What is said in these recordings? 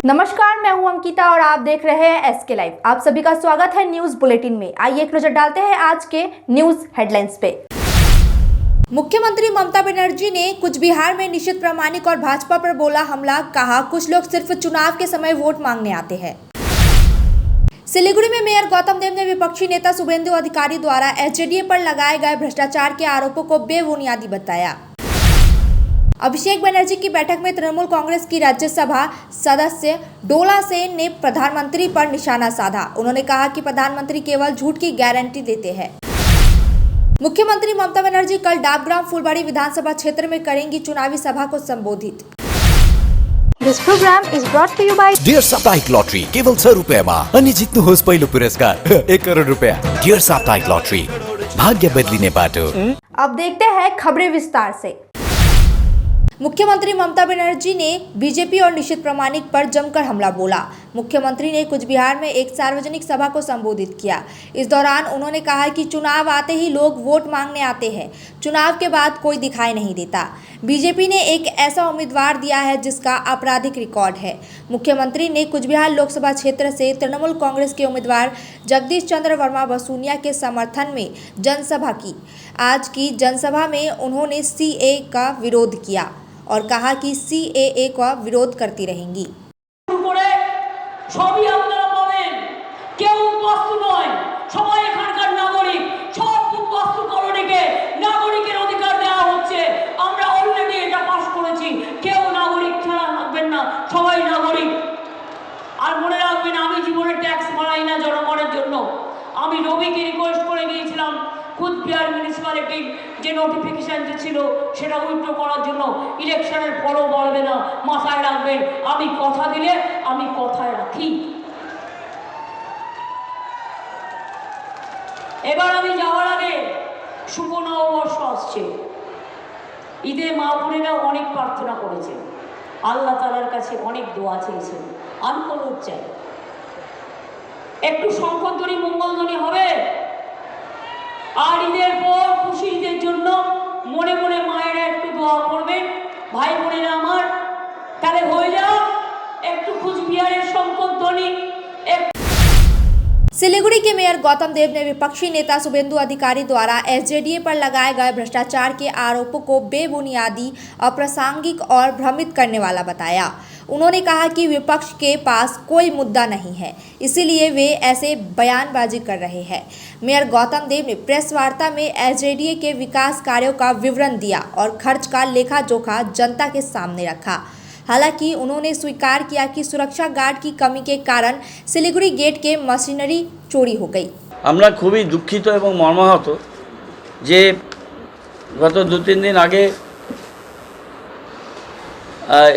नमस्कार, मैं हूं अंकिता और आप देख रहे हैं एसके लाइव। आप सभी का स्वागत है न्यूज बुलेटिन में। आइए एक नजर डालते हैं आज के न्यूज हेडलाइंस पे। मुख्यमंत्री ममता बनर्जी ने कुछ बिहार में निशित प्रामाणिक और भाजपा पर बोला हमला। कहा कुछ लोग सिर्फ चुनाव के समय वोट मांगने आते हैं। सिलीगुड़ी में मेयर गौतम देव ने विपक्षी नेता शुभेंदु अधिकारी द्वारा एसजेडीए पर लगाए गए भ्रष्टाचार के आरोपों को बेबुनियादी बताया। अभिषेक बनर्जी की बैठक में तृणमूल कांग्रेस की राज्यसभा सदस्य डोला सेन ने प्रधानमंत्री पर निशाना साधा। उन्होंने कहा कि प्रधानमंत्री केवल झूठ की गारंटी देते हैं। मुख्यमंत्री ममता बनर्जी कल डाबग्राम फुलबाड़ी विधानसभा क्षेत्र में करेंगी चुनावी सभा को संबोधित। This program is brought to you by dear साप्ताहिक लॉटरी केवल 6 रुपयामा अनि जित्नुहोस् पहिलो पुरस्कार 1 करोड रुपया। डियर साप्ताहिक लॉटरी, भाग्य बदलिने बाटो। अब देखते हैं खबरें विस्तार से। मुख्यमंत्री ममता बनर्जी ने बीजेपी और निशित प्रामाणिक पर जमकर हमला बोला। मुख्यमंत्री ने कुछ बिहार में एक सार्वजनिक सभा को संबोधित किया। इस दौरान उन्होंने कहा कि चुनाव आते ही लोग वोट मांगने आते हैं, चुनाव के बाद कोई दिखाई नहीं देता। बीजेपी ने एक ऐसा उम्मीदवार दिया है जिसका आपराधिक रिकॉर्ड है। मुख्यमंत्री ने कुछ बिहार लोकसभा क्षेत्र से तृणमूल कांग्रेस के उम्मीदवार जगदीश चंद्र वर्मा बसूनिया के समर्थन में जनसभा की। आज की जनसभा में उन्होंने सीए का विरोध किया और कहा कि सीएए का विरोध करती रहेंगी। সবই আপনারা পাবেন, কেউ বস্তু নয়, সবাই এখানকার নাগরিক। সব বস্তুকরণীকে নাগরিকের অধিকার দেওয়া হচ্ছে। আমরা অলরেডি এটা পাস করেছি। কেউ নাগরিক ছাড়া থাকবেন না, সবাই নাগরিক। আর মনে রাখবেন, আমি জীবনে ট্যাক্স বাড়াই না জনগণের জন্য। আমি রবিকে রিকোয়েস্ট করে গিয়েছিলাম কুচবিহার মিউনিসিপ্যালিটির যে নোটিফিকেশন যে ছিল সেটা উইথড্র করার জন্য। ইলেকশনের পরও বাড়বে না, মাথায় রাখবেন। আমি কথা দিলে আমি কথায় রাখি। এবার আমি যাওয়ার আগে শুভ নববর্ষ আসছে। ঈদে মা বোনেরা অনেক প্রার্থনা করেছেন, আল্লাহ তাআলার কাছে অনেক দোয়া চেয়েছেন। আমি অনুরোধ চাই, একটু শঙ্করধ্বনি মঙ্গলধ্বনি হবে। আর ঈদের পর খুশি ঈদের জন্য মনে মনে মায়েরা একটু দোয়া করবেন, ভাই বোনেরা আমার। তাহলে হয়ে যাও একটু কুচবিহারের শঙ্করধ্বনি। सिलीगुड़ी के मेयर गौतम देव ने विपक्षी नेता शुभेंदु अधिकारी द्वारा एसजेडीए पर लगाए गए भ्रष्टाचार के आरोपों को बेबुनियादी, अप्रासंगिक और भ्रमित करने वाला बताया। उन्होंने कहा कि विपक्ष के पास कोई मुद्दा नहीं है, इसीलिए वे ऐसे बयानबाजी कर रहे हैं। मेयर गौतम देव ने प्रेस वार्ता में एसजेडीए के विकास कार्यों का विवरण दिया और खर्च का लेखा जोखा जनता के सामने रखा। हालांकि उन्होंने स्वीकार किया कि सुरक्षा गार्ड की कमी के कारण सिलीगुड़ी गेट के मशीनरी चोरी हो गई। আমরা খুবই দুঃখিত এবং মর্মাহত যে গত 2-3 দিন আগে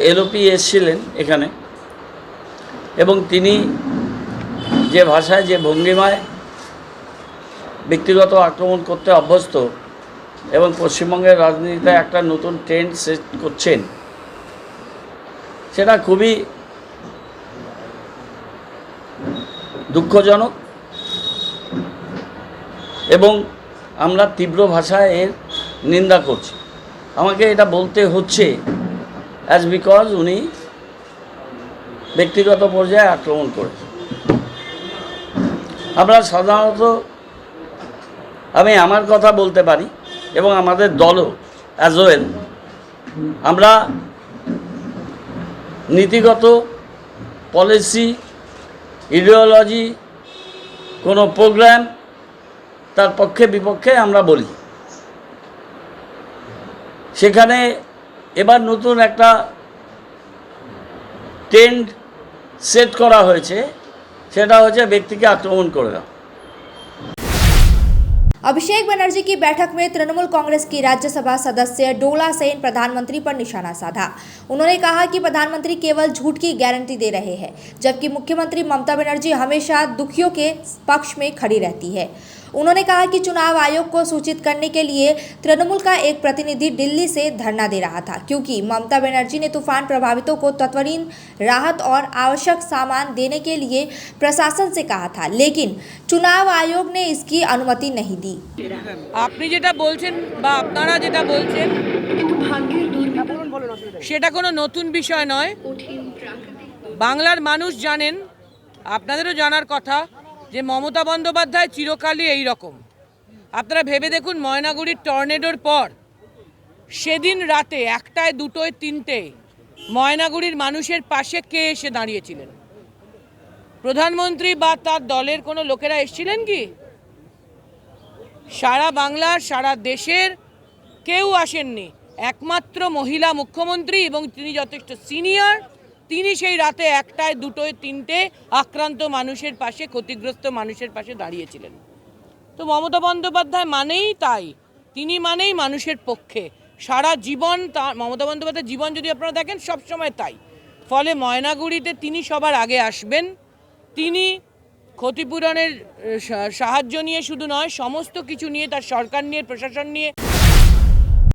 এলওপি এসেছিলেন এখানে এবং তিনি যে ভাষায় যে ভঙ্গিমায় ব্যক্তিগত আক্রমণ করতে অভ্যস্ত এবং পশ্চিমবঙ্গের রাজনীতিতে একটা নতুন ট্রেন্ড সেট করছেন, সেটা খুবই দুঃখজনক এবং আমরা তীব্র ভাষায় এর নিন্দা করছি। আমাকে এটা বলতে হচ্ছে অ্যাজ বিকজ উনি ব্যক্তিগত পর্যায়ে আক্রমণ করেছেন। আমরা সাধারণত, আমি আমার কথা বলতে পারি এবং আমাদের দলও অ্যাজ ওয়েল, আমরা নীতিগত পলিসি, ইডিওলজি, কোনো প্রোগ্রাম তার পক্ষে বিপক্ষে আমরা বলি। সেখানে এবার নতুন একটা ট্রেন্ড সেট করা হয়েছে, সেটা হচ্ছে ব্যক্তিকে আক্রমণ করে দেওয়া। अभिषेक बनर्जी की बैठक में तृणमूल कांग्रेस की राज्यसभा सदस्य डोला सेन प्रधानमंत्री पर निशाना साधा। उन्होंने कहा कि प्रधानमंत्री केवल झूठ की गारंटी दे रहे हैं, जबकि मुख्यमंत्री ममता बनर्जी हमेशा दुखियों के पक्ष में खड़ी रहती है। उन्होंने कहा कि चुनाव आयोग को सूचित करने के लिए तृणमूल का एक प्रतिनिधि दिल्ली से धरना दे रहा था, क्योंकि ममता बनर्जी ने तूफान प्रभावितों को तत्कालीन राहत और आवश्यक सामान देने के लिए प्रशासन से कहा था, लेकिन चुनाव आयोग ने इसकी अनुमति नहीं दी। আপনি যেটা বলছেন বা আপনারা যেটা বলছেন সেটা কোনো নতুন বিষয় নয়। বাংলার মানুষ জানেন, আপনাদেরও জানার কথা, যে মমতা বন্দ্যোপাধ্যায় চিরকালই এই রকম। আপনারা ভেবে দেখুন, ময়নাগুড়ির টর্নেডোর পর সেদিন রাতে 1টায় 2টোয় 3টে ময়নাগুড়ির মানুষের পাশে কে এসে দাঁড়িয়েছিলেন? প্রধানমন্ত্রী বা তার দলের কোনো লোকেরা এসেছিলেন কি? সারা বাংলার, সারা দেশের কেউ আসেননি। একমাত্র মহিলা মুখ্যমন্ত্রী, এবং তিনি যথেষ্ট সিনিয়র, তিনি সেই রাতে 1টায় 2টোয় 3টে আক্রান্ত মানুষের পাশে, ক্ষতিগ্রস্ত মানুষের পাশে দাঁড়িয়েছিলেন। তো মমতা বন্দ্যোপাধ্যায় মানেই তাই, তিনি মানেই মানুষের পক্ষে। সারা জীবন মমতা বন্দ্যোপাধ্যায়ের জীবন যদি আপনারা দেখেন, সবসময় তাই। ফলে ময়নাগুড়িতে তিনি সবার আগে আসবেন। তিনি ক্ষতিপূরণের সাহায্য নিয়ে শুধু নয়, সমস্ত কিছু নিয়ে, তার সরকার নিয়ে, प्रशासन নিয়ে।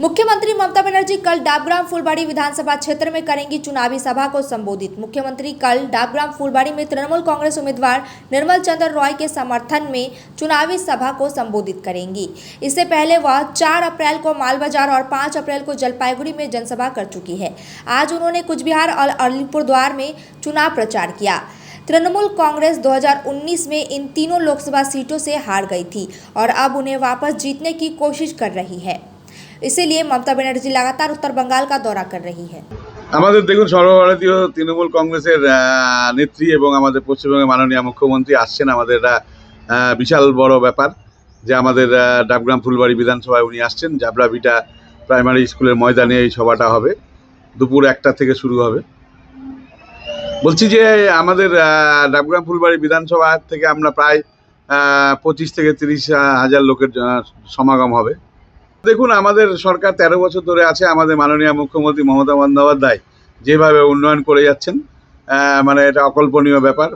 मुख्यमंत्री ममता बनर्जी कल डाबग्राम फुलबाड़ी विधानसभा क्षेत्र में करेंगी चुनावी सभा को संबोधित। मुख्यमंत्री कल डाबग्राम फुलबाड़ी में तृणमूल कांग्रेस उम्मीदवार निर्मल चंद्र रॉय के समर्थन में चुनावी सभा को संबोधित करेंगी। इससे पहले वह 4 अप्रैल को मालबाजार और 5 अप्रैल को जलपाईगुड़ी में जनसभा कर चुकी है। आज उन्होंने कुचबिहार और अलीपुरद्वार में चुनाव प्रचार किया। तृणमूल कांग्रेस 2019 में इन तीनों लोकसभा सीटों से हार गई थी और अब उन्हें वापस जीतने की कोशिश कर रही है। इसीलिए ममता बनर्जी लगातार उत्तर बंगाल का दौरा कर रही है। আমাদের দেখুন, সর্বভারতীয় তৃণমূল কংগ্রেসের নেত্রী এবং আমাদের পশ্চিমবঙ্গের মাননীয় মুখ্যমন্ত্রী আসছেন। আমাদের বিশাল বড় ব্যাপার যে আমাদের ডাবগ্রাম ফুলবাড়ি বিধানসভায় উনি আসছেন। জাবলাভিটা প্রাইমারি স্কুলের ময়দানে এই সভাটা হবে, দুপুর 1টা থেকে শুরু হবে। বলছি যে আমাদের ডাবগ্রাম ফুলবাড়ি বিধানসভা থেকে আমরা প্রায় 25 থেকে 30 হাজার লোকের সমাগম হবে। দেখুন, আমাদের সরকার 13 বছর ধরে আছে। আমাদের মাননীয় মুখ্যমন্ত্রী মমতা বন্দ্যোপাধ্যায় যেভাবে উন্নয়ন করে যাচ্ছেন, মানে এটা অকল্পনীয় ব্যাপার।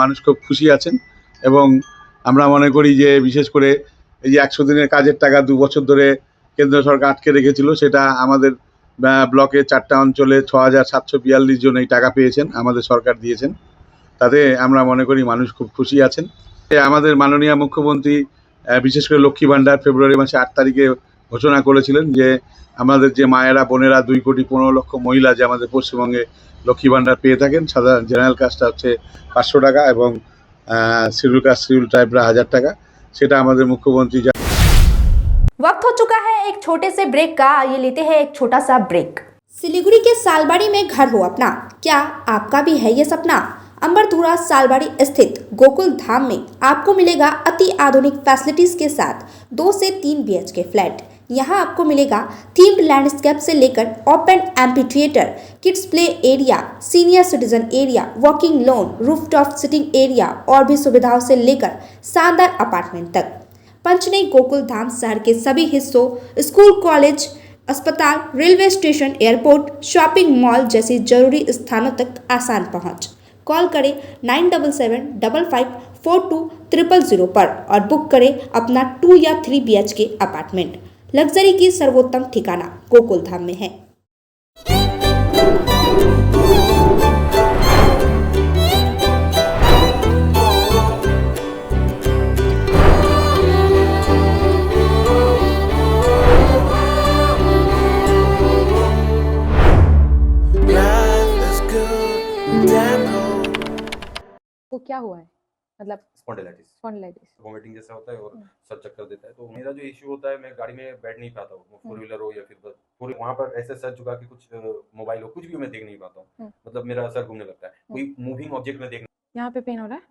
মানুষ খুব খুশি আছেন এবং আমরা মনে করি যে বিশেষ করে এই যে 100 দিনের কাজের টাকা 2 বছর ধরে কেন্দ্র সরকার আটকে রেখেছিল, সেটা আমাদের ব্লকে 4টা অঞ্চলে 6742 জন এই টাকা পেয়েছেন, আমাদের সরকার দিয়েছেন। তাতে আমরা মনে করি মানুষ খুব খুশি আছেন। আমাদের মাননীয় মুখ্যমন্ত্রী বিশেষ করে লক্ষ্মী ভাণ্ডার ফেব্রুয়ারি মাসে 8 তারিখে ঘোষণা করেছিলেন যে আমাদের যে মায়েরা বোনেরা 2,15,00,000 মহিলা যে আমাদের পশ্চিমবঙ্গে লক্ষ্মী ভাণ্ডার পেয়ে থাকেন, সাধারণ জেনারেল কাস্টটা হচ্ছে 500 টাকা এবং শিডিউল কাস্ট শিডিউল ট্রাইবরা 1000 টাকা, সেটা আমাদের মুখ্যমন্ত্রী। वक्त हो चुका है एक छोटे से ब्रेक का। आइए लेते हैं एक छोटा सा ब्रेक। सिलीगुड़ी के सालबाड़ी में घर हो अपना, क्या आपका भी है ये सपना? अंबरधुरा सालबाड़ी स्थित गोकुल धाम में आपको मिलेगा अति आधुनिक फैसिलिटीज के साथ 2 से 3 BHK फ्लैट। यहाँ आपको मिलेगा थीम्ड लैंडस्केप से लेकर open amphi theatre, kids play area, senior citizen area, walking lawn, rooftop sitting area और भी सुविधाओं से लेकर शानदार अपार्टमेंट तक। पंचनई गोकुल धाम शहर के सभी हिस्सों, स्कूल, कॉलेज, अस्पताल, railway station, airport, shopping mall जैसी जरूरी स्थानों तक आसान पहुंच। कॉल करें 9755420000 पर और बुक करें अपना 2 या 3 BHK अपार्टमेंट। लग्जरी की सर्वोत्तम ठिकाना गोकुल धाम में है। को क्या हुआ है? मतलब स्पॉन्डिलाइटिस वोमिटिंग जैसा होता है और सर चक्कर देता है। तो मेरा जो इश्यू होता है, मैं गाड़ी में बैठ नहीं पाता हूँ, 4 व्हीलर हो या फिर बस, पूरे वहाँ पर ऐसे सर झुका के कुछ मोबाइल हो, कुछ भी मैं देख नहीं पाता हूँ। मतलब मेरा सर घूमने लगता है, कोई मूविंग ऑब्जेक्ट में देख। यहाँ पे पेन हो रहा है?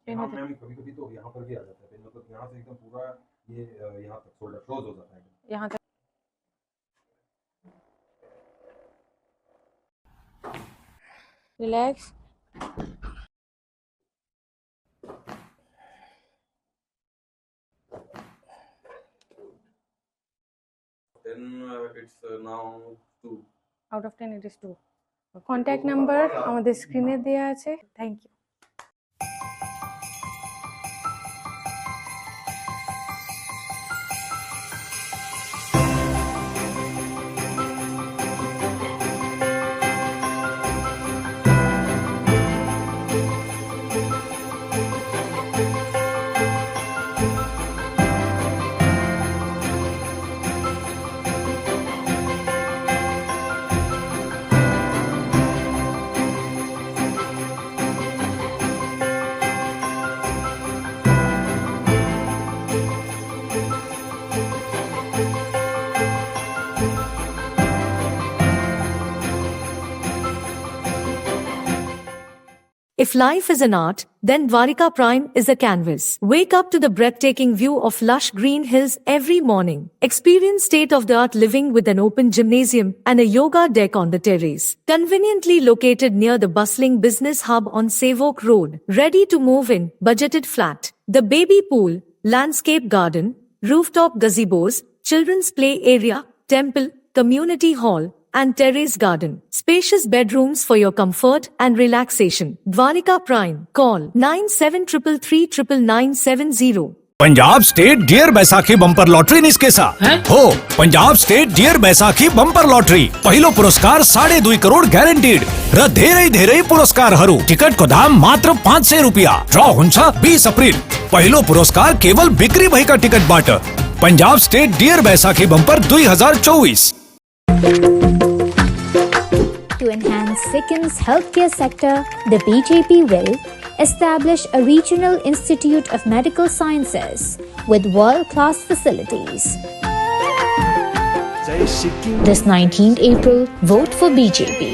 यहाँ मैम कभी कभी तो यहाँ पर भी आ जाता है, मतलब यहाँ से एकदम पूरा ये यहाँ तक शोल्डर क्लोज हो जाता है। यहाँ तक relax. Then it's now 2 out of 10 it is 2. Contact number আমাদের স্ক্রিনে দেয়া আছে। Thank you. If life is an art, then Dwarika Prime is a canvas. Wake up to the breathtaking view of lush green hills every morning. Experience state-of-the-art living with an open gymnasium and a yoga deck on the terrace. Conveniently located near the bustling business hub on Savok Road. Ready to move in, budgeted flat. The baby pool, landscape garden, rooftop gazebos, children's play area, temple, community hall, and terrace garden. Spacious bedrooms for your comfort and relaxation. Dwarika Prime. Call 9733399970. Punjab state dear Baisakhi bumper lottery निस्केसा हो Punjab state dear Baisakhi bumper lottery पहिलो पुरस्कार 2.5 करोड़ ग्यारंटीड र धेरै पुरस्कार हरू ticket को दाम मात्र 500 रुपया ड्रॉ हुन्छ 20 अप्रिल पहिलो पुरस्कार केवल बिक्री भएका टिकट बाट Punjab state dear Baisakhi bumper 2024। To enhance Sikkim's healthcare sector, the BJP will establish a regional institute of medical sciences with world-class facilities. This 19th April, vote for BJP.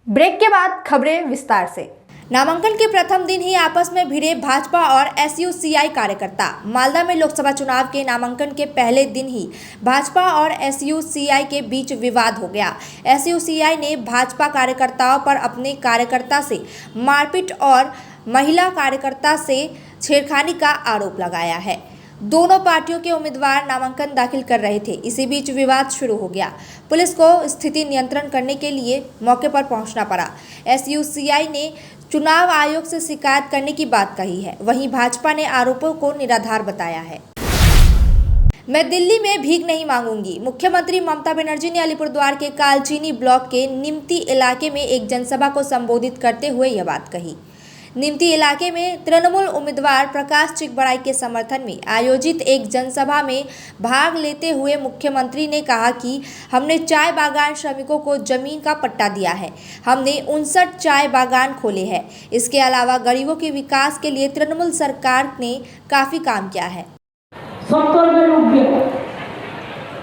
Break के बाद खबरें विस्तार से। नामांकन के प्रथम दिन ही आपस में भिड़े भाजपा और एसयूसीआई कार्यकर्ता। मालदा में लोकसभा चुनाव के नामांकन के पहले दिन ही भाजपा और एसयूसीआई के बीच विवाद हो गया। एसयूसीआई ने भाजपा कार्यकर्ताओं पर अपने कार्यकर्ता से मारपीट और महिला कार्यकर्ता से छेड़खानी का आरोप लगाया है। दोनों पार्टियों के उम्मीदवार नामांकन दाखिल कर रहे थे। इसी बीच विवाद शुरू हो गया। पुलिस को स्थिति नियंत्रण करने के लिए मौके पर पहुंचना पड़ा। एसयूसीआई ने चुनाव आयोग से शिकायत करने की बात कही है। वहीं भाजपा ने आरोपों को निराधार बताया है। मैं दिल्ली में भीख नहीं मांगूंगी। मुख्यमंत्री ममता बनर्जी ने अलीपुरद्वार के कालचीनी ब्लॉक के निमती इलाके में एक जनसभा को संबोधित करते हुए यह बात कही। निमती इलाके में तृणमूल उम्मीदवार प्रकाश चिकबड़ाई के समर्थन में आयोजित एक जनसभा में भाग लेते हुए मुख्यमंत्री ने कहा कि हमने चाय बागान श्रमिकों को जमीन का पट्टा दिया है। हमने 59 चाय बागान खोले हैं। इसके अलावा गरीबों के विकास के लिए तृणमूल सरकार ने काफी काम किया है। 70 में रुक गया,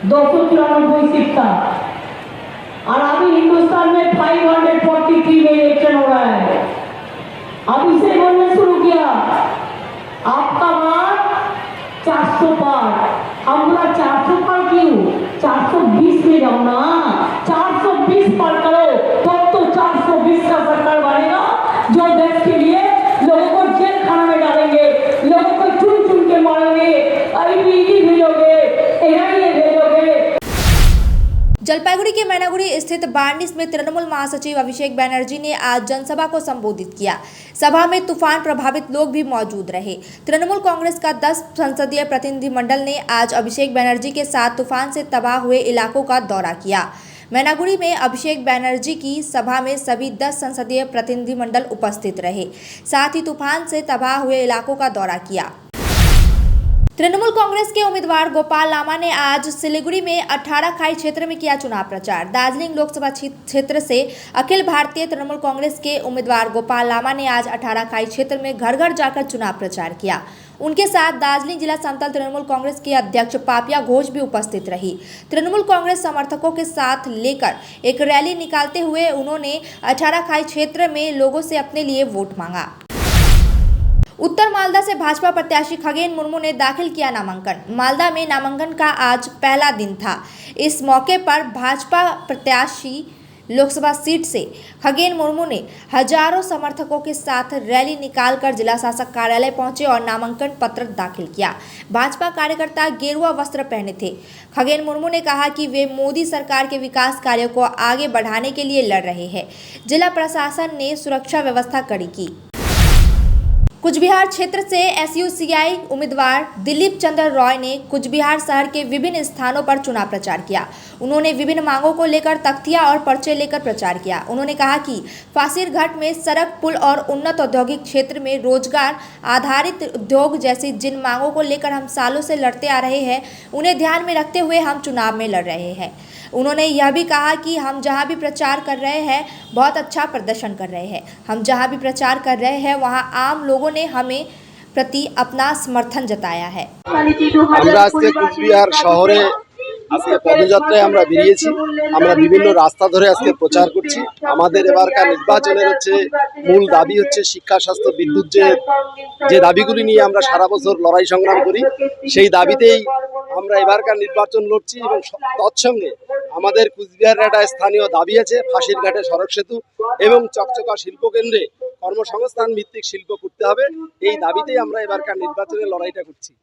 294 सीट था और अभी हिंदुस्तान में 543 में इलेक्शन हो रहा है। अब इसे बोलने शुरू किया आपका मान 400 पार। हमारा 400 पार क्यों? 420 में जाओ ना, 420 पार करो तो 420 का सरकार बनेगा जो देश के लिए लोगों को जेल खाना में डालेंगे, लोगों को चुन चुन के मारेंगे, आईबीई भेजोगे, एनआईए भेजोगे। जलपाईगुड़ी के मैनागुड़ी स्थित बार्निस में तृणमूल महासचिव अभिषेक बैनर्जी ने आज जनसभा को संबोधित किया। सभा में तूफान प्रभावित लोग भी मौजूद रहे। तृणमूल कांग्रेस का 10 संसदीय प्रतिनिधिमंडल ने आज अभिषेक बैनर्जी के साथ तूफान से तबाह हुए इलाकों का दौरा किया। मैनागुड़ी में अभिषेक बैनर्जी की सभा में सभी 10 संसदीय प्रतिनिधिमंडल उपस्थित रहे। साथ ही तूफान से तबाह हुए इलाकों का दौरा किया। तृणमूल कांग्रेस के उम्मीदवार गोपाल लामा ने आज सिलीगुड़ी में 18 खाई क्षेत्र में किया चुनाव प्रचार। दार्जिलिंग लोकसभा क्षेत्र से अखिल भारतीय तृणमूल कांग्रेस के उम्मीदवार गोपाल लामा ने आज 18 खाई क्षेत्र में घर घर जाकर चुनाव प्रचार किया। उनके साथ दार्जिलिंग जिला समतल तृणमूल कांग्रेस के अध्यक्ष पापिया घोष भी उपस्थित रही। तृणमूल कांग्रेस समर्थकों के साथ लेकर एक रैली निकालते हुए उन्होंने 18 खाई क्षेत्र में लोगों से अपने लिए वोट मांगा। उत्तर मालदा से भाजपा प्रत्याशी खगेन मुर्मू ने दाखिल किया नामांकन। मालदा में नामांकन का आज पहला दिन था। इस मौके पर भाजपा प्रत्याशी लोकसभा सीट से खगेन मुर्मू ने हजारों समर्थकों के साथ रैली निकालकर जिला शासक कार्यालय पहुंचे और नामांकन पत्र दाखिल किया। भाजपा कार्यकर्ता गेरुआ वस्त्र पहने थे। खगेन मुर्मू ने कहा कि वे मोदी सरकार के विकास कार्यों को आगे बढ़ाने के लिए लड़ रहे हैं। जिला प्रशासन ने सुरक्षा व्यवस्था कड़ी की। कुचबिहार क्षेत्र से एसयूसीआई उम्मीदवार दिलीप चंद्र रॉय ने कुचबिहार शहर के विभिन्न स्थानों पर चुनाव प्रचार किया। उन्होंने विभिन्न मांगों को लेकर तख्तियां और पर्चे लेकर प्रचार किया। उन्होंने कहा कि फासिरघाट में सड़क, पुल और उन्नत औद्योगिक क्षेत्र में रोजगार आधारित उद्योग जैसी जिन मांगों को लेकर हम सालों से लड़ते आ रहे हैं, उन्हें ध्यान में रखते हुए हम चुनाव में लड़ रहे हैं। उन्होंने यह भी कहा कि हम जहां भी प्रचार कर रहे हैं बहुत अच्छा प्रदर्शन कर रहे हैं। हम जहां भी प्रचार कर रहे हैं वहां आम लोगों ने हमें प्रति अपना समर्थन जताया है। আমরা আজকে কুচবিহার শহরে আজকে পদযাত্রায় আমরা বেরিয়েছি। আমরা বিভিন্ন রাস্তা ধরে আজকে প্রচার করছি। আমাদের এবারকার নির্বাচনের মূল দাবি হচ্ছে শিক্ষা, স্বাস্থ্য, বিদ্যুৎ, যে দাবিগুলি নিয়ে আমরা সারা বছর লড়াই সংগ্রাম করি, সেই দাবিতেই আমরা এবারকার নির্বাচন লড়ছি। এবং তৎসঙ্গে আমাদের কুচবিহারের একটা স্থানীয় দাবি আছে, ফাঁসির ঘাটে সড়ক সেতু এবং চকচকা শিল্পকেন্দ্রে কর্মসংস্থান ভিত্তিক শিল্প করতে হবে। এই দাবিতেই আমরা এবারকার নির্বাচনের লড়াইটা করছি।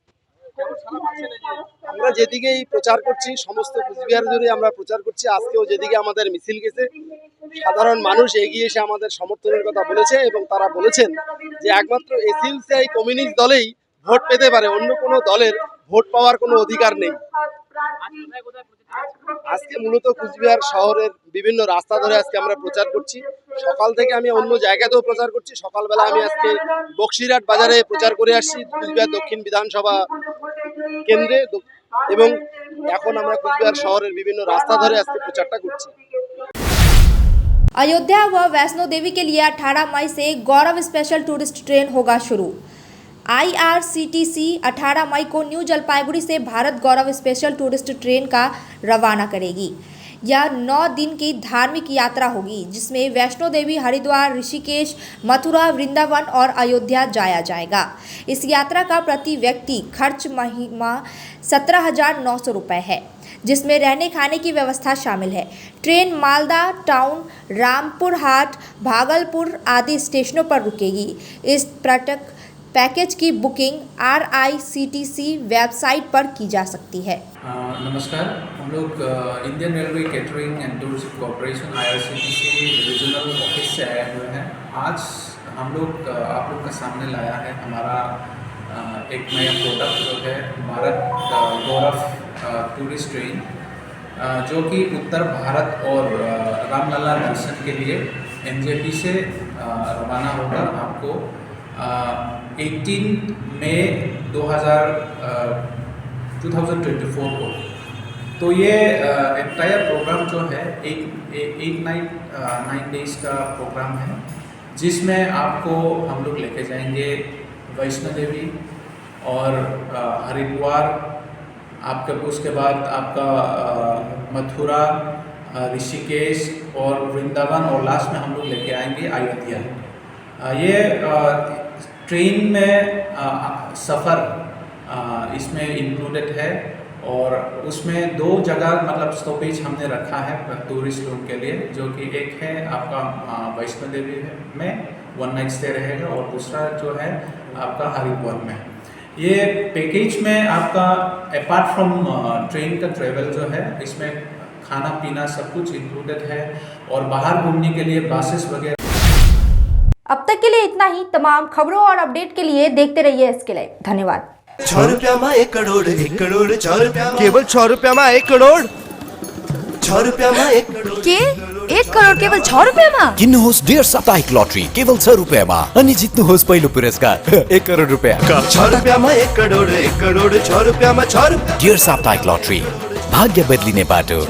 আমরা যেদিকেই প্রচার করছি, সমস্ত কুচবিহার জুড়ে আমরা প্রচার করছি। আজকেও যেদিকে আমাদের মিছিল গেছে, সাধারণ মানুষ এগিয়ে এসে আমাদের সমর্থনের কথা বলেছে এবং তারা বলেছেন যে একমাত্র এসইউসিআই কমিউনিস্ট দলেই ভোট পেতে পারে, অন্য কোনো দলের ভোট পাওয়ার কোনো অধিকার নেই। আজকে মূলত কুচবিহার শহরের বিভিন্ন রাস্তা ধরে আজকে আমরা প্রচার করছি। সকাল থেকে আমি অন্য জায়গাতেও প্রচার করছি। সকালবেলা আমি আজকে বক্সিরহাট বাজারে প্রচার করে আসছি, কুচবিহার দক্ষিণ বিধানসভা কেন্দ্রে, এবং এখন আমরা কুচবিহার শহরের বিভিন্ন রাস্তা ধরে আজকে প্রচারটা করছি। अयोध्या व वैष्णो देवी के लिए 18 मई से गौरव स्पेशल टूरिस्ट ट्रेन होगा शुरू। IRCTC 18 मई को न्यू जलपाईगुड़ी से भारत गौरव स्पेशल टूरिस्ट ट्रेन का रवाना करेगी। यह 9 दिन की धार्मिक यात्रा होगी, जिसमें वैष्णो देवी, हरिद्वार, ऋषिकेश, मथुरा, वृंदावन और अयोध्या जाया जाएगा। इस यात्रा का प्रति व्यक्ति खर्च महीना 17,900 रुपये है, जिसमें रहने खाने की व्यवस्था शामिल है। ट्रेन मालदा टाउन, रामपुर हाट, भागलपुर आदि स्टेशनों पर रुकेगी। इस पर्यटक पैकेज की बुकिंग RICTC वेबसाइट पर की जा सकती है। नमस्कार, हम लोग Indian railway catering and tourism corporation IRCTC regional office से आए हुए हैं। आज हम लोग आप लोग का सामने लाया है हमारा एक नया प्रोडक्ट जो है भारत गौरव टूरिस्ट ट्रेन, जो कि उत्तर भारत और रामलला दर्शन के लिए NJP से रवाना होगा आपको 18 मई 2024 को। तो ये एंटायर प्रोग्राम जो है एक नाइट 9 डेज का प्रोग्राम है, जिसमें आपको हम लोग लेके जाएंगे वैष्णो देवी और हरिद्वार, आपके उसके बाद आपका मथुरा, ऋषिकेश और वृंदावन, और लास्ट में हम लोग लेके आएंगे अयोध्या। ये ट्रेन में सफ़र इसमें इंक्लूडेड है, और उसमें 2 जगह मतलब स्टॉपेज हमने रखा है टूरिस्ट लोगों के लिए, जो कि एक है आपका वैष्णो देवी में 1 नाइट स्टे रहेगा, और दूसरा जो है आपका हरिद्वार में। ये पैकेज में आपका अपार्ट फ्रॉम ट्रेन का ट्रेवल जो है, इसमें खाना पीना सब कुछ इंक्लूडेड है, और बाहर घूमने के लिए बसेस वगैरह। अब तक के लिए इतना ही। तमाम खबरों और अपडेट के लिए देखते रहिए SK लाइव। धन्यवाद। 6 रुपया में 1 करोड़, 1 करोड़ 6 रुपया, केवल 6 रुपया में 1 करोड़, 6 रुपया में 1 करोड़ के 1 करोड़ केवल 6 रुपया में। किन्नुहोस् डेढ साप्ताहिक लटरी केवल 6 रुपियाँमा, अनि जित्नुहोस् पहिलो पुरस्कार 1 करोड रुपियाँ। 6 रुपया में 1 करोड़, 1 करोड़ 6 रुपया में 6 रुपया। डेढ साप्ताहिक लटरी, भाग्य बदलिने बाटो।